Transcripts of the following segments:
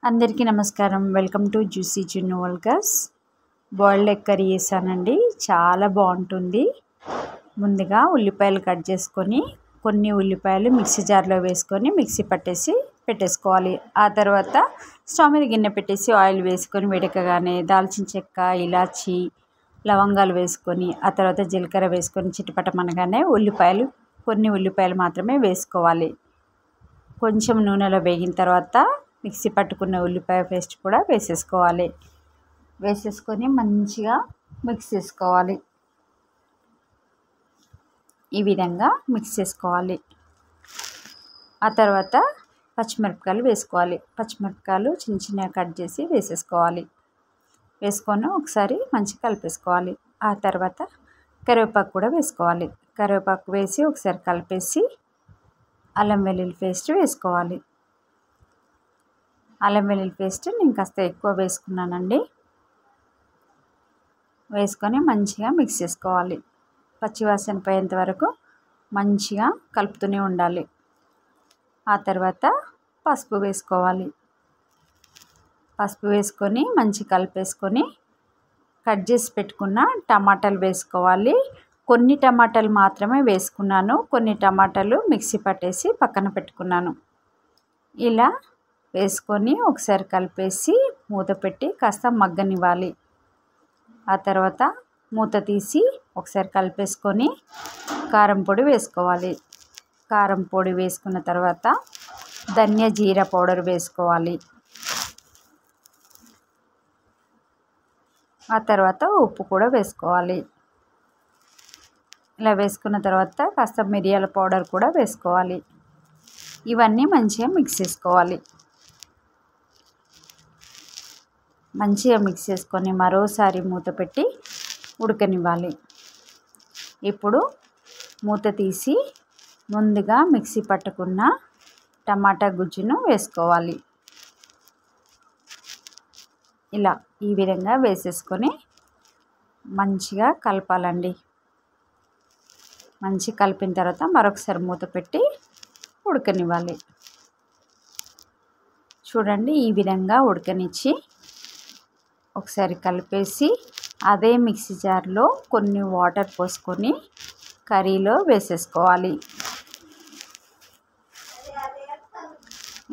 అందరికీ నమస్కారం. Welcome to juicy Chinnu vloggers. Boiled egg curry చేశానండి, చాలా బాగుంటుంది. ముందుగా ఉల్లిపాయలు కట్ చేసుకొని కొన్ని ఉల్లిపాయలు మిక్సీ జార్లో వేసుకొని మిక్సీ పట్టేసి పెట్టేసుకోవాలి. ఆ తర్వాత స్టవ్ మీద గిన్నె పెట్టేసి ఆయిల్ వేసుకొని వేడెక్కగానే దాల్చిన చెక్క, ఇలాచి, లవంగాలు వేసుకొని ఆ తర్వాత జీలకర్ర వేసుకొని చిటపటమనగానే కొన్ని ఉల్లిపాయలు మాత్రమే వేసుకోవాలి. కొంచెం నూనెలో వేగిన తర్వాత మిక్సీ పట్టుకున్న ఉల్లిపాయ పేస్ట్ కూడా వేసేసుకొని మంచిగా మిక్స్ చేసుకోవాలి. ఈ విధంగా మిక్స్ చేసుకోవాలి. ఆ తర్వాత పచ్చిమిరపకాయలు వేసుకోవాలి. పచ్చిమిరపకాయలు చిన్న చిన్నగా కట్ చేసి వేసుకొని ఒకసారి మంచిగా కలిపేసుకోవాలి. ఆ తర్వాత కరివేపాకు కూడా వేసుకోవాలి. కరివేపాకు వేసి ఒకసారి కలిపేసి అల్లం వెల్లుల్లి పేస్ట్ వేసుకోవాలి. అల్లం వెల్లుల్లి పేస్ట్ నేను కాస్త ఎక్కువ వేసుకున్నానండి. వేసుకొని మంచిగా మిక్స్ చేసుకోవాలి. పచ్చివాసన పోయేంత వరకు మంచిగా కలుపుతూనే ఉండాలి. ఆ తర్వాత పసుపు వేసుకోవాలి. పసుపు వేసుకొని మంచిగా కలిపేసుకొని కట్ చేసి పెట్టుకున్న టమాటాలు వేసుకోవాలి. కొన్ని టమాటాలు మాత్రమే వేసుకున్నాను, కొన్ని టమాటాలు మిక్సీ పట్టేసి పక్కన పెట్టుకున్నాను. ఇలా వేసుకొని ఒకసారి కలిపేసి మూత పెట్టి కాస్త మగ్గనివ్వాలి. ఆ తర్వాత మూత తీసి ఒకసారి కలిపేసుకొని కారం పొడి వేసుకోవాలి. కారం పొడి వేసుకున్న తర్వాత ధనియా జీరా పౌడర్ వేసుకోవాలి. ఆ తర్వాత ఉప్పు కూడా వేసుకోవాలి. ఇలా వేసుకున్న తర్వాత కాస్త మిరియాల పౌడర్ కూడా వేసుకోవాలి. ఇవన్నీ మంచిగా మిక్స్ చేసుకోవాలి. మంచిగా మిక్స్ చేసుకొని మరోసారి మూత పెట్టి ఉడకనివ్వాలి. ఇప్పుడు మూత తీసి ముందుగా మిక్సీ పట్టుకున్న టమాటా గుజ్జును వేసుకోవాలి. ఇలా ఈ విధంగా వేసేసుకొని మంచిగా కలపాలండి. మంచిగా కలిపిన తర్వాత మరొకసారి మూత పెట్టి ఉడకనివ్వాలి. చూడండి, ఈ విధంగా ఉడకనిచ్చి ఒకసారి కలిపేసి అదే మిక్సీ జార్లో కొన్ని వాటర్ పోసుకొని కర్రీలో వేసేసుకోవాలి.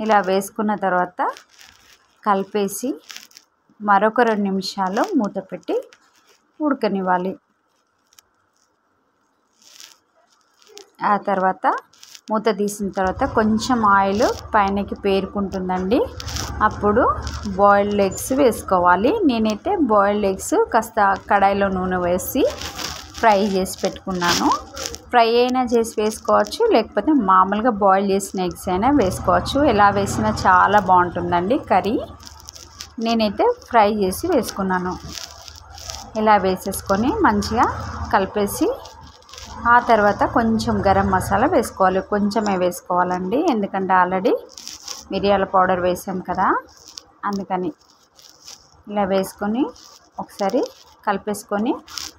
ఇలా వేసుకున్న తర్వాత కలిపేసి మరొక 2 నిమిషాలు మూత పెట్టి ఉడకనివ్వాలి. ఆ తర్వాత మూత తీసిన తర్వాత కొంచెం ఆయిల్ పైనకి పేరుకుంటుందండి. అప్పుడు బాయిల్డ్ ఎగ్స్ వేసుకోవాలి. నేనైతే బాయిల్డ్ ఎగ్స్ కాస్త కడాయిలో నూనె వేసి ఫ్రై చేసి పెట్టుకున్నాను. ఫ్రై అయినా చేసి వేసుకోవచ్చు, లేకపోతే మామూలుగా బాయిల్ చేసిన ఎగ్స్ అయినా వేసుకోవచ్చు. ఎలా వేసినా చాలా బాగుంటుందండి కర్రీ. నేనైతే ఫ్రై చేసి వేసుకున్నాను. ఇలా వేసేసుకొని మంచిగా కలిపేసి ఆ తర్వాత కొంచెం గరం మసాలా వేసుకోవాలి. కొంచెమే వేసుకోవాలండి, ఎందుకంటే ఆల్రెడీ మిరియాల పౌడర్ వేసాం కదా, అందుకని. ఇలా వేసుకొని ఒకసారి కలిపేసుకొని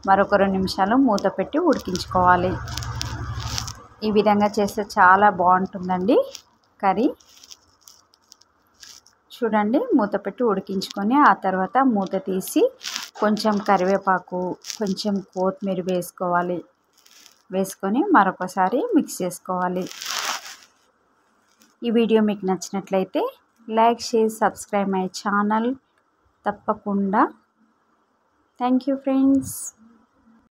మరొక 2 నిమిషాలు మూత పెట్టి ఉడికించుకోవాలి. ఈ విధంగా చేస్తే చాలా బాగుంటుందండి కర్రీ. చూడండి, మూత పెట్టి ఉడికించుకొని ఆ తర్వాత మూత తీసి కొంచెం కరివేపాకు, కొంచెం కొత్తిమీర వేసుకొని మరొకసారి మిక్స్ చేసుకోవాలి. ఈ వీడియో మీకు నచ్చినట్లయితే like, share, subscribe my channel తప్పకుండా. Thank you friends.